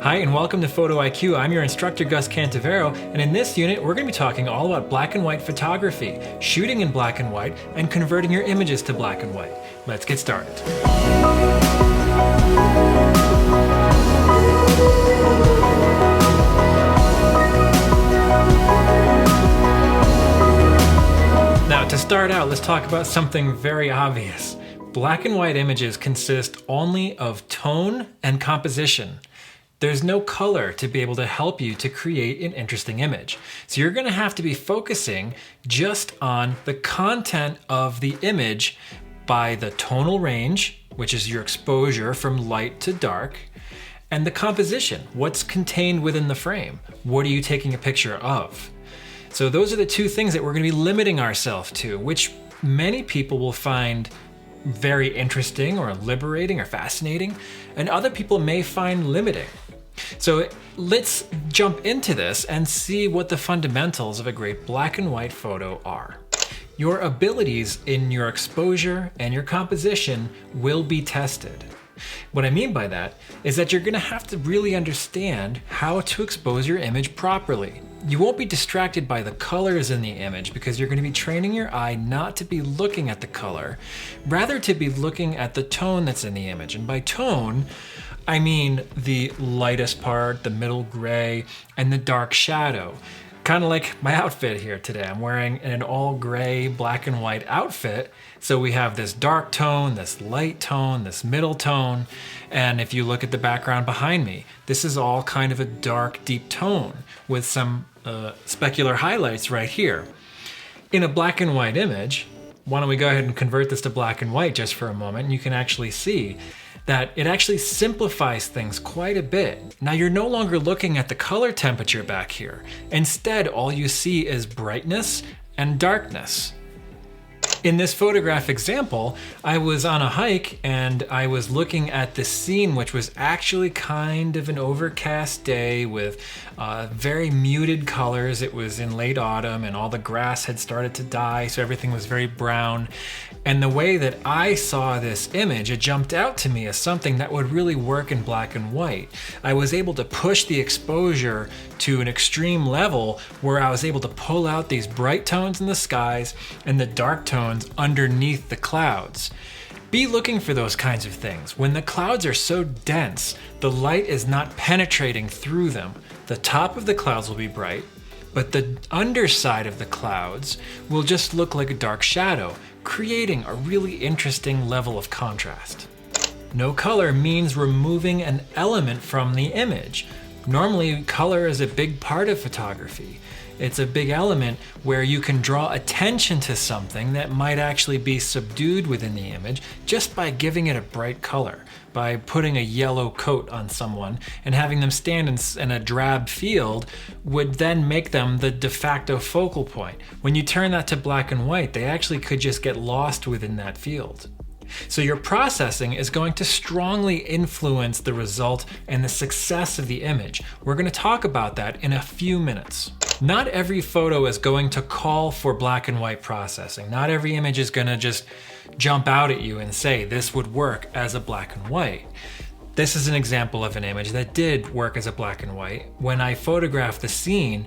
Hi and welcome to Photo IQ. I'm your instructor Gus Cantivero, and in this unit we're going to be talking all about black and white photography, shooting in black and white, and converting your images to black and white. Let's get started. Now to start out, let's talk about something very obvious. Black and white images consist only of tone and composition. There's no color to be able to help you to create an interesting image. So you're gonna have to be focusing just on the content of the image by the tonal range, which is your exposure from light to dark, and the composition, what's contained within the frame. What are you taking a picture of? So those are the two things that we're gonna be limiting ourselves to, which many people will find very interesting or liberating or fascinating, and other people may find limiting. So let's jump into this and see what the fundamentals of a great black and white photo are. Your abilities in your exposure and your composition will be tested. What I mean by that is that you're gonna have to really understand how to expose your image properly. You won't be distracted by the colors in the image because you're gonna be training your eye not to be looking at the color, rather to be looking at the tone that's in the image. And by tone, I mean the lightest part, the middle gray, and the dark shadow. Kind of like my outfit here today. I'm wearing an all gray, black and white outfit. So we have this dark tone, this light tone, this middle tone. And if you look at the background behind me, this is all kind of a dark, deep tone with some specular highlights right here. In a black and white image, why don't we go ahead and convert this to black and white just for a moment, and you can actually see that it actually simplifies things quite a bit. Now you're no longer looking at the color temperature back here. Instead, all you see is brightness and darkness. In this photograph example, I was on a hike and I was looking at the scene, which was actually kind of an overcast day with very muted colors. It was in late autumn and all the grass had started to die, so everything was very brown. And the way that I saw this image, it jumped out to me as something that would really work in black and white. I was able to push the exposure to an extreme level where I was able to pull out these bright tones in the skies and the dark tones underneath the clouds. Be looking for those kinds of things. When the clouds are so dense, the light is not penetrating through them. The top of the clouds will be bright, but the underside of the clouds will just look like a dark shadow, creating a really interesting level of contrast. No color means removing an element from the image. Normally, color is a big part of photography. It's a big element where you can draw attention to something that might actually be subdued within the image just by giving it a bright color, by putting a yellow coat on someone and having them stand in a drab field would then make them the de facto focal point. When you turn that to black and white, they actually could just get lost within that field. So your processing is going to strongly influence the result and the success of the image. We're going to talk about that in a few minutes. Not every photo is going to call for black and white processing. Not every image is going to just jump out at you and say this would work as a black and white. This is an example of an image that did work as a black and white. When I photographed the scene,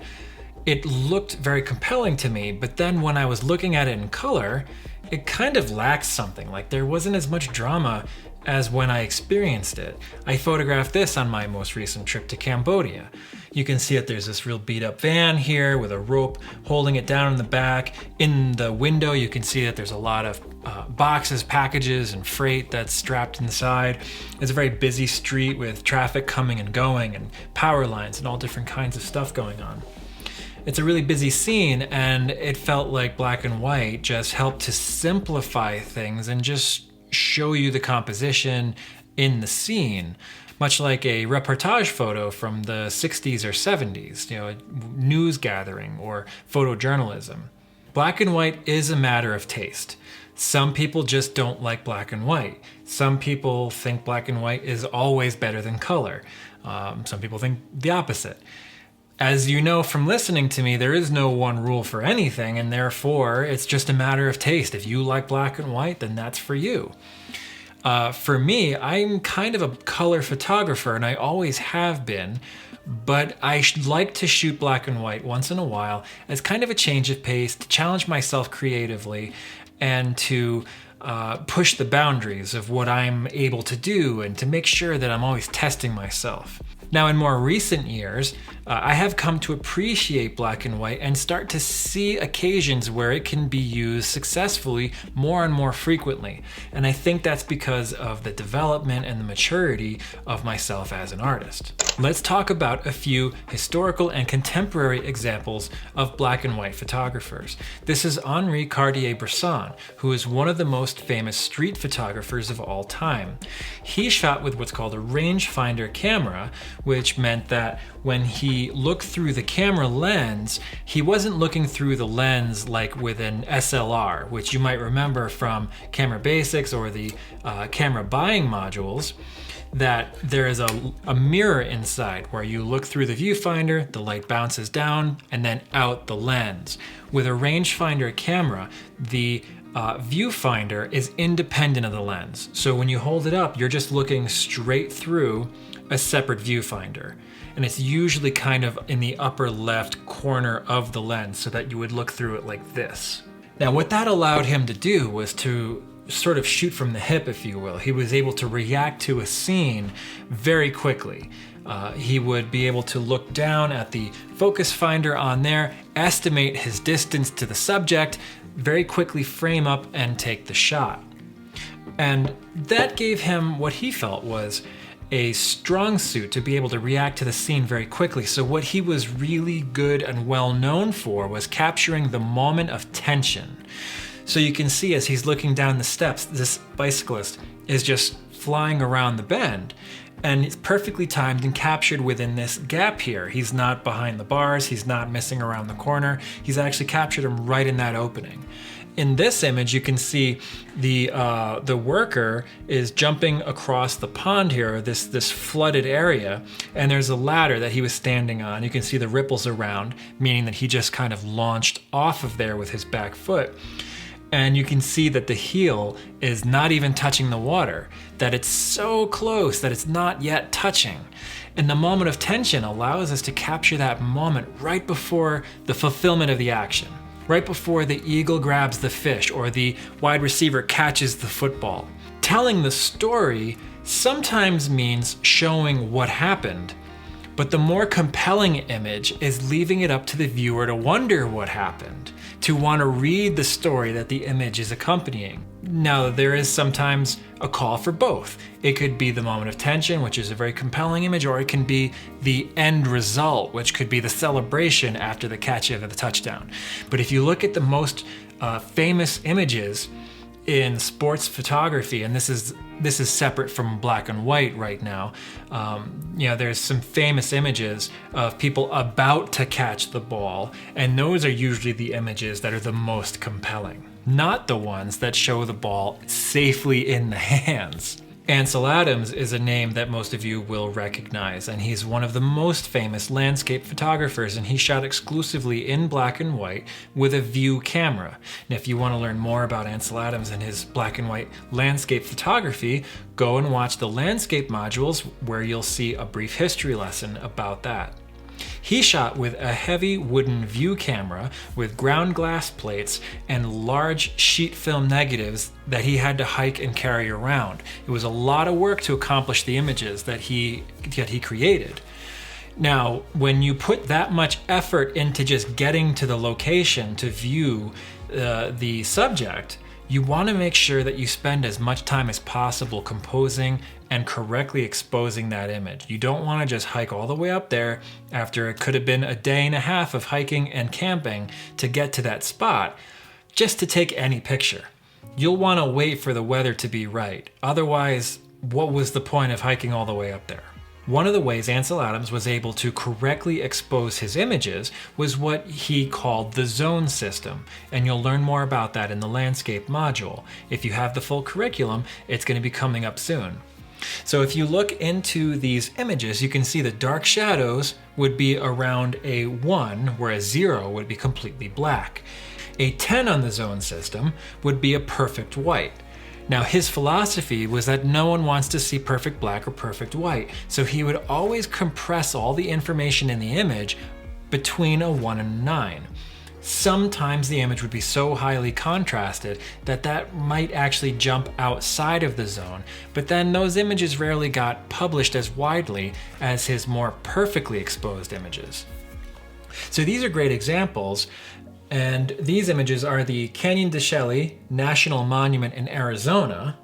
it looked very compelling to me, but then when I was looking at it in color, it kind of lacked something. Like there wasn't as much drama as when I experienced it. I photographed this on my most recent trip to Cambodia. You can see that there's this real beat up van here with a rope holding it down in the back. In the window, you can see that there's a lot of boxes, packages, and freight that's strapped inside. It's a very busy street with traffic coming and going and power lines and all different kinds of stuff going on. It's a really busy scene, and it felt like black and white just helped to simplify things and just show you the composition in the scene, much like a reportage photo from the 60s or 70s, a news gathering or photojournalism. Black and white is a matter of taste. Some people just don't like black and white. Some people think black and white is always better than color. Some people think the opposite. As you know from listening to me, there is no one rule for anything, and therefore it's just a matter of taste. If you like black and white, then that's for you. For me, I'm kind of a color photographer, and I always have been, but I like to shoot black and white once in a while as kind of a change of pace, to challenge myself creatively, and to push the boundaries of what I'm able to do, and to make sure that I'm always testing myself. Now, in more recent years, I have come to appreciate black and white and start to see occasions where it can be used successfully more and more frequently. And I think that's because of the development and the maturity of myself as an artist. Let's talk about a few historical and contemporary examples of black and white photographers. This is Henri Cartier-Bresson, who is one of the most famous street photographers of all time. He shot with what's called a rangefinder camera, which meant that when he looked through the camera lens, he wasn't looking through the lens like with an SLR, which you might remember from Camera Basics or the camera buying modules, that there is a mirror inside where you look through the viewfinder, the light bounces down and then out the lens. With a rangefinder camera, the viewfinder is independent of the lens. So when you hold it up, you're just looking straight through a separate viewfinder. And it's usually kind of in the upper left corner of the lens so that you would look through it like this. Now, what that allowed him to do was to sort of shoot from the hip, if you will. He was able to react to a scene very quickly. He would be able to look down at the focus finder on there, estimate his distance to the subject, very quickly frame up and take the shot. And that gave him what he felt was a strong suit to be able to react to the scene very quickly. So what he was really good and well known for was capturing the moment of tension. So you can see as he's looking down the steps, this bicyclist is just flying around the bend, and it's perfectly timed and captured within this gap here. He's not behind the bars, he's not missing around the corner, he's actually captured him right in that opening. In this image, you can see the worker is jumping across the pond here, this flooded area, and there's a ladder that he was standing on. You can see the ripples around, meaning that he just kind of launched off of there with his back foot. And you can see that the heel is not even touching the water, that it's so close that it's not yet touching. And the moment of tension allows us to capture that moment right before the fulfillment of the action. Right before the eagle grabs the fish or the wide receiver catches the football. Telling the story sometimes means showing what happened, but the more compelling image is leaving it up to the viewer to wonder what happened, to want to read the story that the image is accompanying. Now, there is sometimes a call for both. It could be the moment of tension, which is a very compelling image, or it can be the end result, which could be the celebration after the catch of the touchdown. But if you look at the most famous images in sports photography, and this is separate from black and white right now, there's some famous images of people about to catch the ball, and those are usually the images that are the most compelling, not the ones that show the ball safely in the hands. Ansel Adams is a name that most of you will recognize, and he's one of the most famous landscape photographers, and he shot exclusively in black and white with a view camera. And if you want to learn more about Ansel Adams and his black and white landscape photography, go and watch the landscape modules where you'll see a brief history lesson about that. He shot with a heavy wooden view camera with ground glass plates and large sheet film negatives that he had to hike and carry around. It was a lot of work to accomplish the images that he created. Now, when you put that much effort into just getting to the location to view the subject, you want to make sure that you spend as much time as possible composing and correctly exposing that image. You don't want to just hike all the way up there after it could have been a day and a half of hiking and camping to get to that spot just to take any picture. You'll want to wait for the weather to be right. Otherwise, what was the point of hiking all the way up there? One of the ways Ansel Adams was able to correctly expose his images was what he called the zone system, and you'll learn more about that in the landscape module. If you have the full curriculum, it's going to be coming up soon. So if you look into these images, you can see the dark shadows would be around a 1, where a 0 would be completely black. A 10 on the zone system would be a perfect white. Now, his philosophy was that no one wants to see perfect black or perfect white, so he would always compress all the information in the image between a 1 and a 9. Sometimes the image would be so highly contrasted that that might actually jump outside of the zone, but then those images rarely got published as widely as his more perfectly exposed images. So these are great examples, and these images are the Canyon de Chelly National Monument in Arizona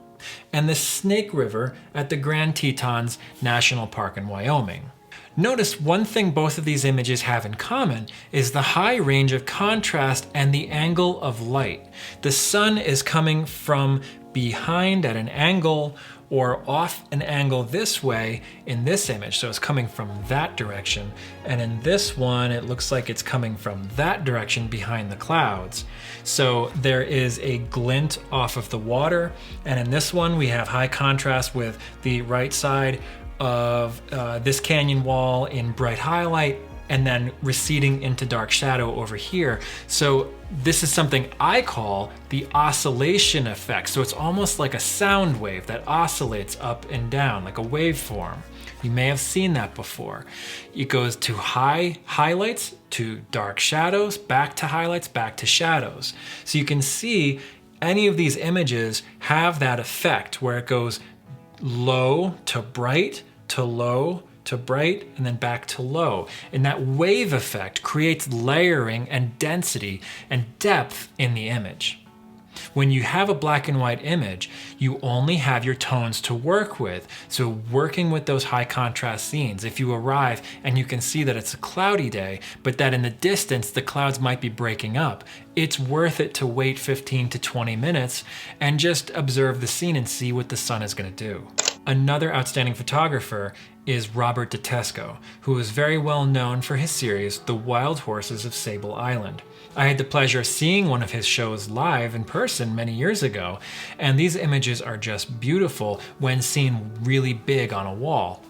and the Snake River at the Grand Tetons National Park in Wyoming. Notice one thing both of these images have in common is the high range of contrast and the angle of light. The sun is coming from behind at an angle or off an angle this way in this image, so it's coming from that direction. And in this one, it looks like it's coming from that direction behind the clouds. So there is a glint off of the water, and in this one, we have high contrast with the right side of this canyon wall in bright highlight and then receding into dark shadow over here. So this is something I call the oscillation effect. So it's almost like a sound wave that oscillates up and down like a waveform. You may have seen that before. It goes to high highlights, to dark shadows, back to highlights, back to shadows. So you can see any of these images have that effect where it goes low to bright, to low, to bright, and then back to low. And that wave effect creates layering and density and depth in the image. When you have a black and white image, you only have your tones to work with. So working with those high contrast scenes, if you arrive and you can see that it's a cloudy day, but that in the distance the clouds might be breaking up, it's worth it to wait 15 to 20 minutes and just observe the scene and see what the sun is going to do. Another outstanding photographer is Robert DeTesco, who is very well known for his series, The Wild Horses of Sable Island. I had the pleasure of seeing one of his shows live in person many years ago, and these images are just beautiful when seen really big on a wall.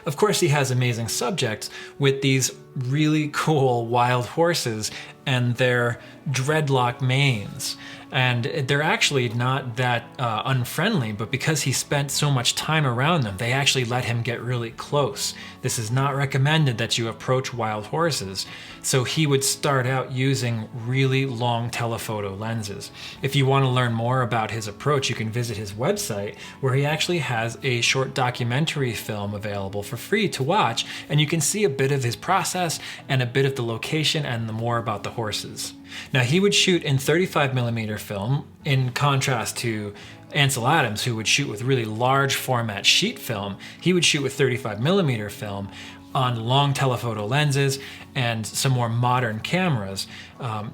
Of course, he has amazing subjects with these really cool wild horses and their dreadlock manes. And they're actually not that unfriendly, but because he spent so much time around them, they actually let him get really close. This is not recommended that you approach wild horses. So he would start out using really long telephoto lenses. If you want to learn more about his approach, you can visit his website where he actually has a short documentary film available for free to watch, and you can see a bit of his process and a bit of the location and the more about the horses. Now, he would shoot in 35mm film in contrast to Ansel Adams, who would shoot with really large format sheet film. He would shoot with 35mm film on long telephoto lenses and some more modern cameras.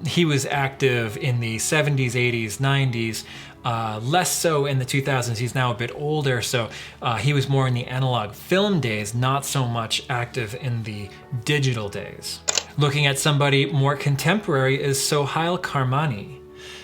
He was active in the 70s, 80s, 90s, less so in the 2000s. He's now a bit older, so he was more in the analog film days, not so much active in the digital days. Looking at somebody more contemporary is Sohail Karmani.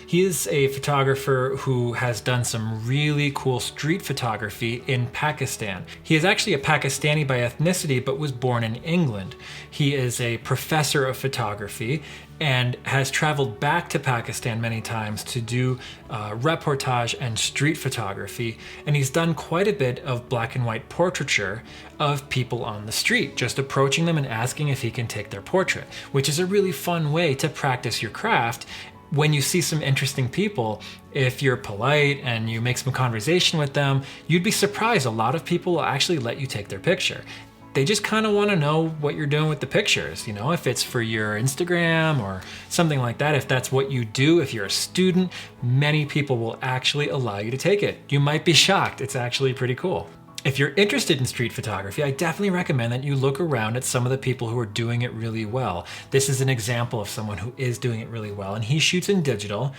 He is a photographer who has done some really cool street photography in Pakistan. He is actually a Pakistani by ethnicity, but was born in England. He is a professor of photography and has traveled back to Pakistan many times to do reportage and street photography. And he's done quite a bit of black and white portraiture of people on the street, just approaching them and asking if he can take their portrait, which is a really fun way to practice your craft. When you see some interesting people, if you're polite and you make some conversation with them, you'd be surprised. A lot of people will actually let you take their picture. They just kind of want to know what you're doing with the pictures. You know, if it's for your Instagram or something like that, if that's what you do, if you're a student, many people will actually allow you to take it. You might be shocked. It's actually pretty cool. If you're interested in street photography, I definitely recommend that you look around at some of the people who are doing it really well. This is an example of someone who is doing it really well, and he shoots in digital.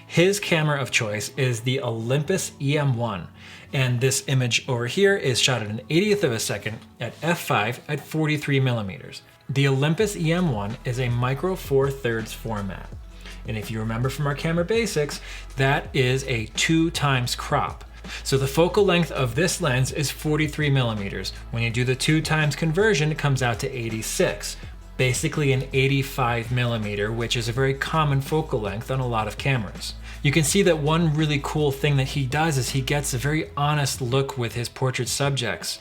His camera of choice is the Olympus EM1, and this image over here is shot at an 80th of a second at f5 at 43mm. The Olympus EM1 is a micro 4/3 format, and if you remember from our camera basics, that is a 2x crop. So the focal length of this lens is 43mm. When you do the 2x conversion, it comes out to 86. Basically an 85mm, which is a very common focal length on a lot of cameras. You can see that one really cool thing that he does is he gets a very honest look with his portrait subjects.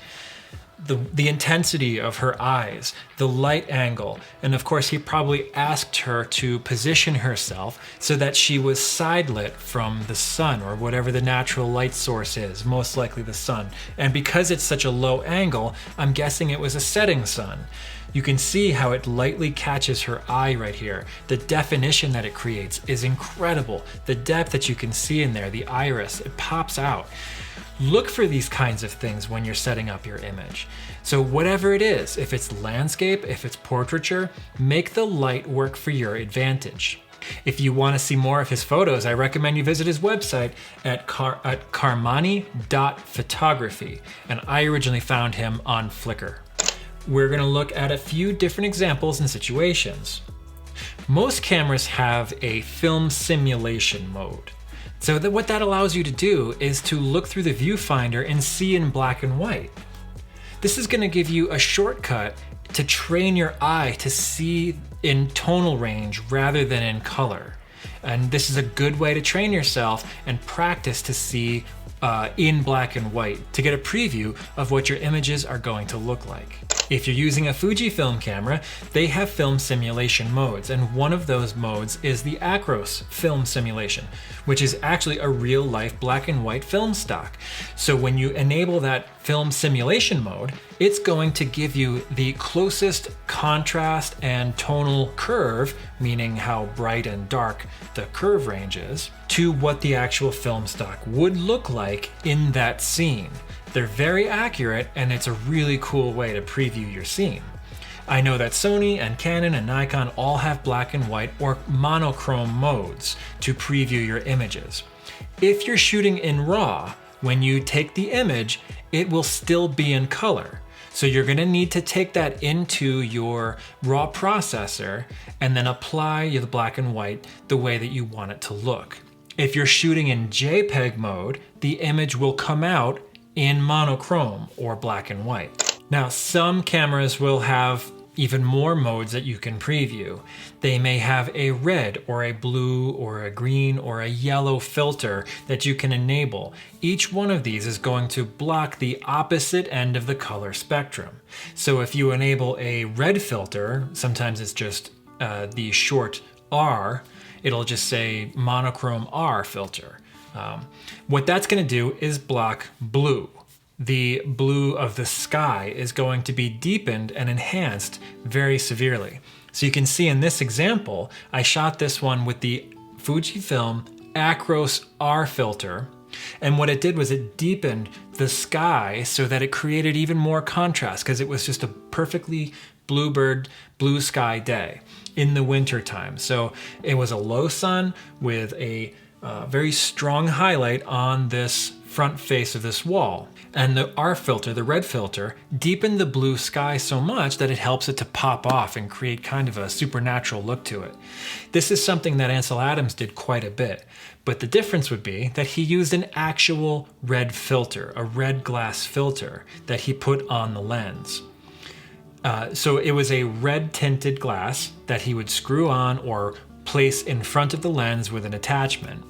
The intensity of her eyes, the light angle, and of course he probably asked her to position herself so that she was side-lit from the sun or whatever the natural light source is, most likely the sun. And because it's such a low angle, I'm guessing it was a setting sun. You can see how it lightly catches her eye right here. The definition that it creates is incredible. The depth that you can see in there, the iris, it pops out. Look for these kinds of things when you're setting up your image. So whatever it is, if it's landscape, if it's portraiture, make the light work for your advantage. If you want to see more of his photos, I recommend you visit his website at carmani.photography, and I originally found him on Flickr. We're going to look at a few different examples and situations. Most cameras have a film simulation mode. So what that allows you to do is to look through the viewfinder and see in black and white. This is going to give you a shortcut to train your eye to see in tonal range rather than in color. And this is a good way to train yourself and practice to see in black and white to get a preview of what your images are going to look like. If you're using a Fujifilm camera, they have film simulation modes, and one of those modes is the Acros film simulation, which is actually a real-life black and white film stock. So when you enable that film simulation mode, it's going to give you the closest contrast and tonal curve, meaning how bright and dark the curve range is, to what the actual film stock would look like in that scene. They're very accurate, and it's a really cool way to preview your scene. I know that Sony and Canon and Nikon all have black and white or monochrome modes to preview your images. If you're shooting in RAW, when you take the image, it will still be in color. So you're going to need to take that into your RAW processor and then apply the black and white the way that you want it to look. If you're shooting in JPEG mode, the image will come out in monochrome or black and white. Now, some cameras will have even more modes that you can preview. They may have a red or a blue or a green or a yellow filter that you can enable. Each one of these is going to block the opposite end of the color spectrum. So if you enable a red filter, sometimes it's just the short R, it'll just say monochrome R filter. What that's going to do is block blue. The blue of the sky is going to be deepened and enhanced very severely. So you can see in this example, I shot this one with the Fujifilm Acros R filter, and what it did was it deepened the sky so that it created even more contrast because it was just a perfectly bluebird blue sky day in the winter time. So it was a low sun with a very strong highlight on this front face of this wall. And the R filter, the red filter, deepened the blue sky so much that it helps it to pop off and create kind of a supernatural look to it. This is something that Ansel Adams did quite a bit, but the difference would be that he used an actual red filter, a red glass filter that he put on the lens. So it was a red tinted glass that he would screw on or place in front of the lens with an attachment,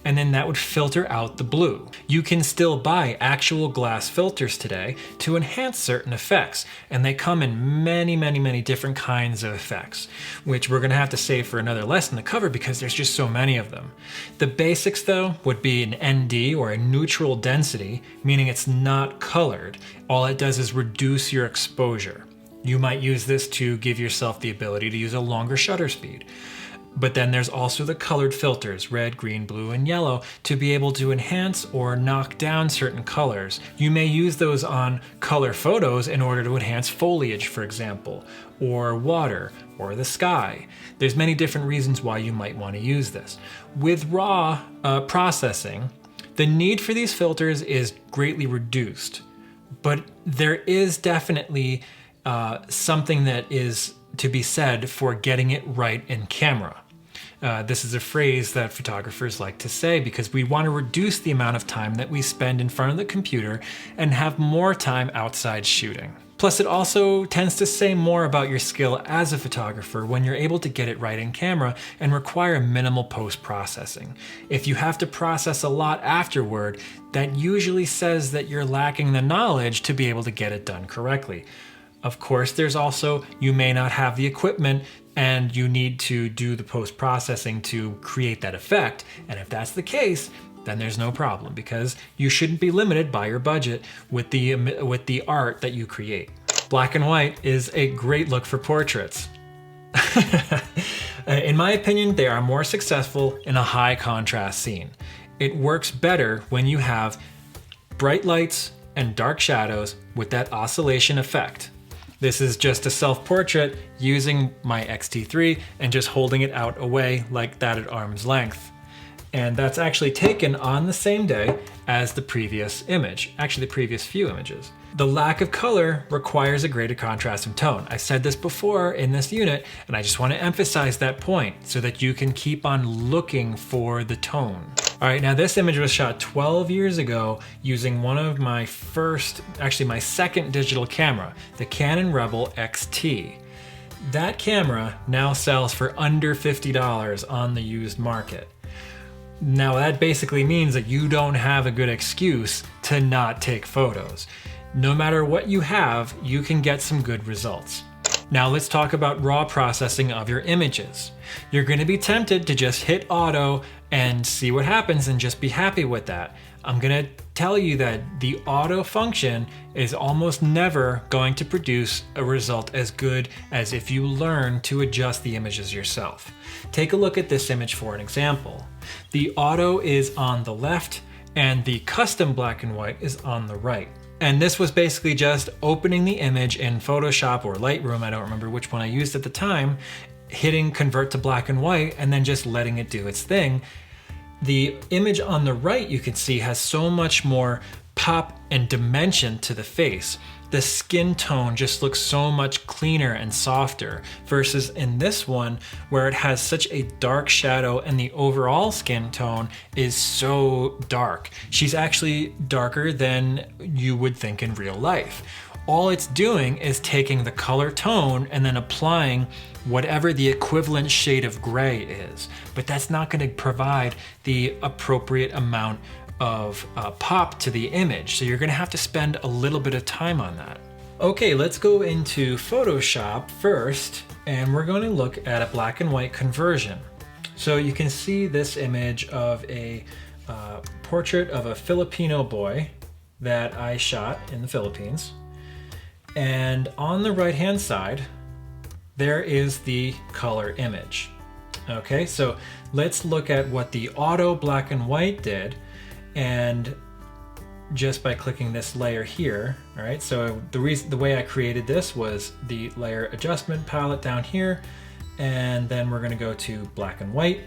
and then that would filter out the blue. You can still buy actual glass filters today to enhance certain effects, and they come in many different kinds of effects, which we're gonna have to save for another lesson to cover because there's just so many of them. The basics though would be an ND or a neutral density, meaning it's not colored. All it does is reduce your exposure. You might use this to give yourself the ability to use a longer shutter speed. But then there's also the colored filters, red, green, blue, and yellow, to be able to enhance or knock down certain colors. You may use those on color photos in order to enhance foliage, for example, or water, or the sky. There's many different reasons why you might want to use this. With RAW processing, the need for these filters is greatly reduced, but there is definitely something that is to be said for getting it right in camera. This is a phrase that photographers like to say because we want to reduce the amount of time that we spend in front of the computer and have more time outside shooting. Plus, it also tends to say more about your skill as a photographer when you're able to get it right in camera and require minimal post-processing. If you have to process a lot afterward, that usually says that you're lacking the knowledge to be able to get it done correctly. Of course, there's also, you may not have the equipment and you need to do the post-processing to create that effect. And if that's the case, then there's no problem because you shouldn't be limited by your budget with the art that you create. Black and white is a great look for portraits. In my opinion, they are more successful in a high contrast scene. It works better when you have bright lights and dark shadows with that oscillation effect. This is just a self-portrait using my X-T3 and just holding it out away like that at arm's length. And that's actually taken on the same day as the previous image, actually the previous few images. The lack of color requires a greater contrast and tone. I said this before in this unit, and I just want to emphasize that point so that you can keep on looking for the tone. All right, now this image was shot 12 years ago using one of my my second digital camera, the Canon Rebel XT. That camera now sells for under $50 on the used market. Now that basically means that you don't have a good excuse to not take photos. No matter what you have, you can get some good results. Now let's talk about raw processing of your images. You're going to be tempted to just hit auto and see what happens and just be happy with that. I'm going to tell you that the auto function is almost never going to produce a result as good as if you learn to adjust the images yourself. Take a look at this image for an example. The auto is on the left and the custom black and white is on the right. And this was basically just opening the image in Photoshop or Lightroom, I don't remember which one I used at the time, hitting convert to black and white, and then just letting it do its thing. The image on the right, you can see, has so much more pop and dimension to the face. The skin tone just looks so much cleaner and softer versus in this one where it has such a dark shadow and the overall skin tone is so dark. She's actually darker than you would think in real life. All it's doing is taking the color tone and then applying whatever the equivalent shade of gray is. But that's not going to provide the appropriate amount of pop to the image. So you're going to have to spend a little bit of time on that. Okay, let's go into Photoshop first, and we're going to look at a black and white conversion. So you can see this image of a portrait of a Filipino boy that I shot in the Philippines. And on the right-hand side, there is the color image. Okay, so let's look at what the auto black and white did. And just by clicking this layer here, all right, so the way I created this was the layer adjustment palette down here, and then we're gonna go to black and white.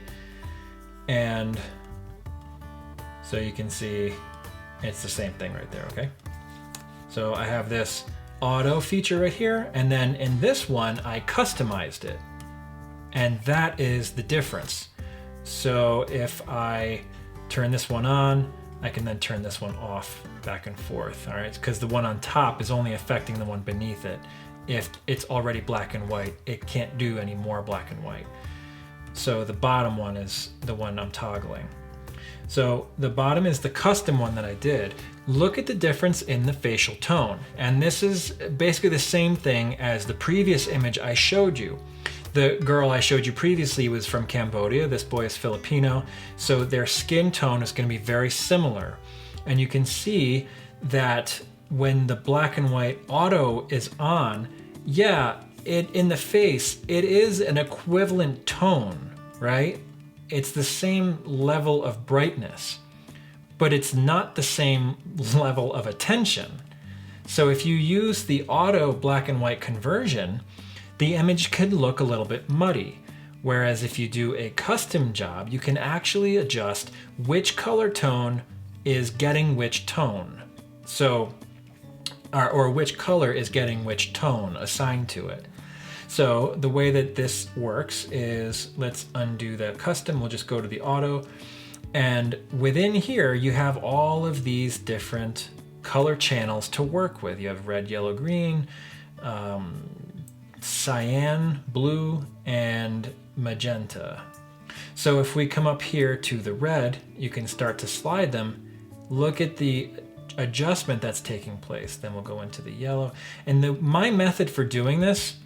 And so you can see it's the same thing right there, okay? So I have this auto feature right here, and then in this one, I customized it. And that is the difference. So if I turn this one on, I can then turn this one off back and forth, all right? Because the one on top is only affecting the one beneath it. If it's already black and white, it can't do any more black and white. So the bottom one is the one I'm toggling. So the bottom is the custom one that I did. Look at the difference in the facial tone. And this is basically the same thing as the previous image I showed you. The girl I showed you previously was from Cambodia. This boy is Filipino. So their skin tone is going to be very similar. And you can see that when the black and white auto is on, yeah, in the face, it is an equivalent tone, right? It's the same level of brightness, but it's not the same level of attention. So if you use the auto black and white conversion, the image could look a little bit muddy. Whereas if you do a custom job, you can actually adjust which color tone is getting which tone. So, or which color is getting which tone assigned to it. So the way that this works is, let's undo the custom. We'll just go to the auto. And within here, you have all of these different color channels to work with. You have red, yellow, green, cyan, blue, and magenta. So if we come up here to the red, you can start to slide them. Look at the adjustment that's taking place. Then we'll go into the yellow. And my method for doing this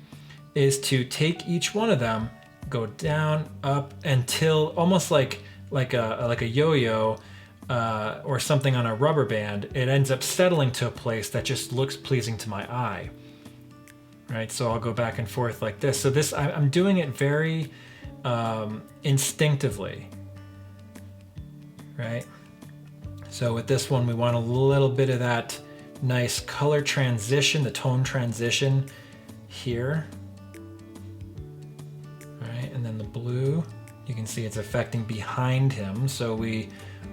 is to take each one of them, go down, up, until almost like a yo-yo or something on a rubber band. It ends up settling to a place that just looks pleasing to my eye. Right, so I'll go back and forth like this. So this, I'm doing it very instinctively, right? So with this one, we want a little bit of that nice color transition, the tone transition here. All right, and then the blue, you can see it's affecting behind him. So we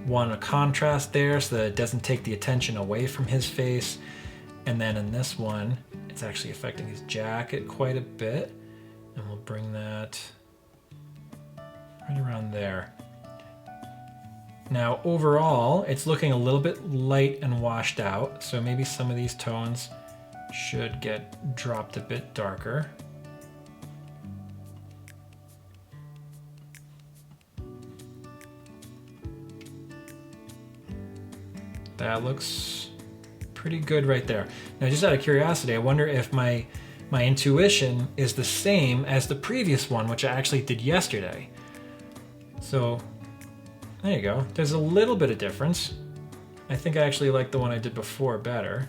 want a contrast there so that it doesn't take the attention away from his face. And then in this one, it's actually affecting his jacket quite a bit. And we'll bring that right around there. Now overall, it's looking a little bit light and washed out. So maybe some of these tones should get dropped a bit darker. That looks pretty good right there. Now, just out of curiosity, I wonder if my intuition is the same as the previous one, which I actually did yesterday. So there you go. There's a little bit of difference. I think I actually like the one I did before better,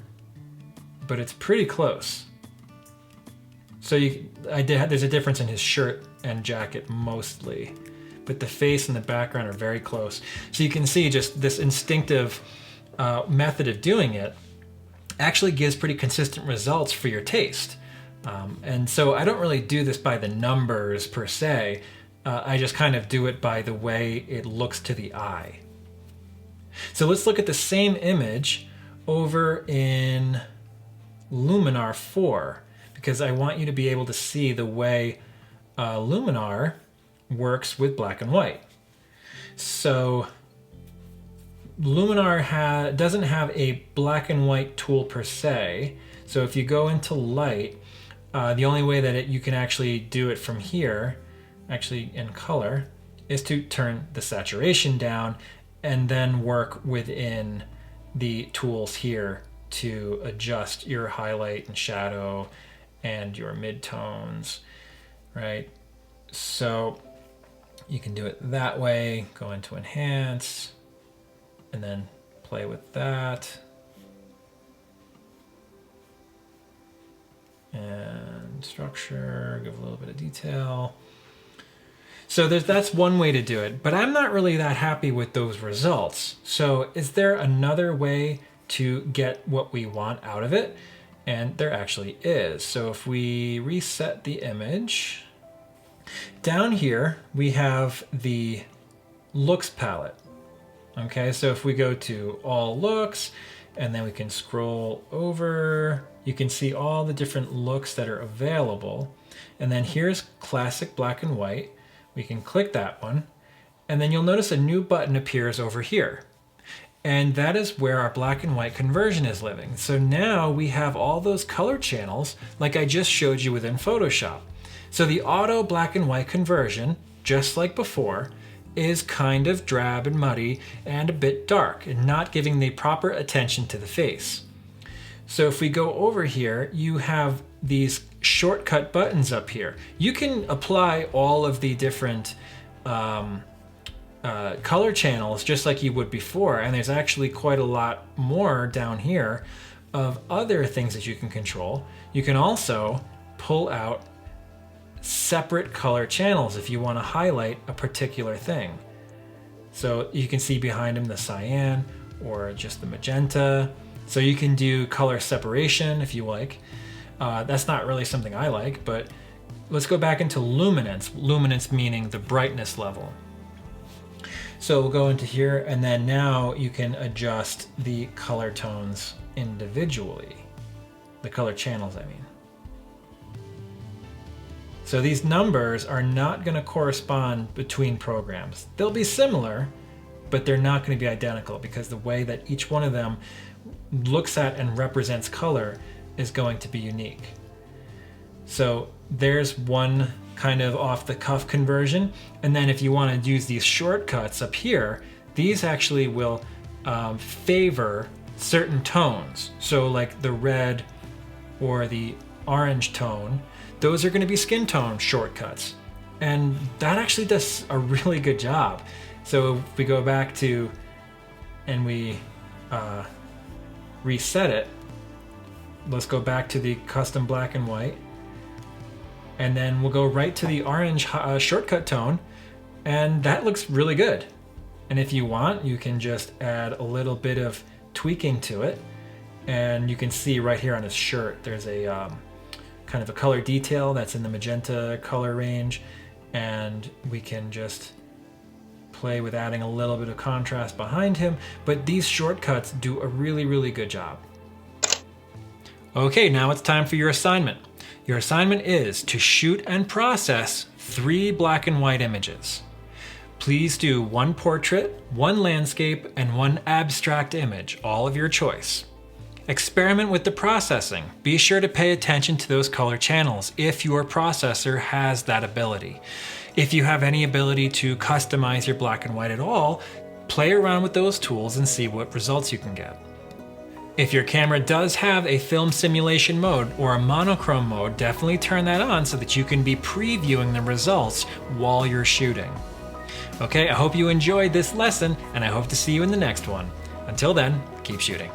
but it's pretty close. So there's a difference in his shirt and jacket mostly, but the face and the background are very close. So you can see just this instinctive method of doing it actually gives pretty consistent results for your taste. And so I don't really do this by the numbers per se. I just kind of do it by the way it looks to the eye. So let's look at the same image over in Luminar 4, because I want you to be able to see the way Luminar works with black and white. So Luminar doesn't have a black and white tool per se. So if you go into light, the only way that you can actually do it from here, actually in color, is to turn the saturation down and then work within the tools here to adjust your highlight and shadow and your midtones, right? So you can do it that way, go into enhance, and then play with that. And structure, give a little bit of detail. So that's one way to do it, but I'm not really that happy with those results. So is there another way to get what we want out of it? And there actually is. So if we reset the image, down here we have the looks palette. Okay, so if we go to all looks, and then we can scroll over, you can see all the different looks that are available. And then here's classic black and white. We can click that one, and then you'll notice a new button appears over here. And that is where our black and white conversion is living. So now we have all those color channels like I just showed you within Photoshop. So the auto black and white conversion, just like before, is kind of drab and muddy and a bit dark and not giving the proper attention to the face. So if we go over here, you have these shortcut buttons up here. You can apply all of the different color channels just like you would before, and there's actually quite a lot more down here of other things that you can control. You can also pull out separate color channels if you want to highlight a particular thing. So you can see behind him the cyan or just the magenta. So you can do color separation if you like. That's not really something I like, but let's go back into luminance. Luminance meaning the brightness level. So we'll go into here, and then now you can adjust the color tones individually. The color channels, I mean. So these numbers are not going to correspond between programs. They'll be similar, but they're not going to be identical because the way that each one of them looks at and represents color is going to be unique. So there's one kind of off-the-cuff conversion. And then if you want to use these shortcuts up here, these actually will favor certain tones. So like the red or the orange tone, those are going to be skin tone shortcuts. And that actually does a really good job. So if we go back to and we reset it, let's go back to the custom black and white. And then we'll go right to the orange shortcut tone, and that looks really good. And if you want, you can just add a little bit of tweaking to it, and you can see right here on his shirt there's a kind of a color detail that's in the magenta color range, and we can just play with adding a little bit of contrast behind him. But these shortcuts do a really good job. Okay, now it's time for your assignment. Your assignment is to shoot and process 3 black and white images. Please do 1 portrait, 1 landscape, and 1 abstract image, all of your choice. Experiment with the processing. Be sure to pay attention to those color channels if your processor has that ability. If you have any ability to customize your black and white at all, play around with those tools and see what results you can get. If your camera does have a film simulation mode or a monochrome mode, definitely turn that on so that you can be previewing the results while you're shooting. Okay, I hope you enjoyed this lesson, and I hope to see you in the next one. Until then, keep shooting.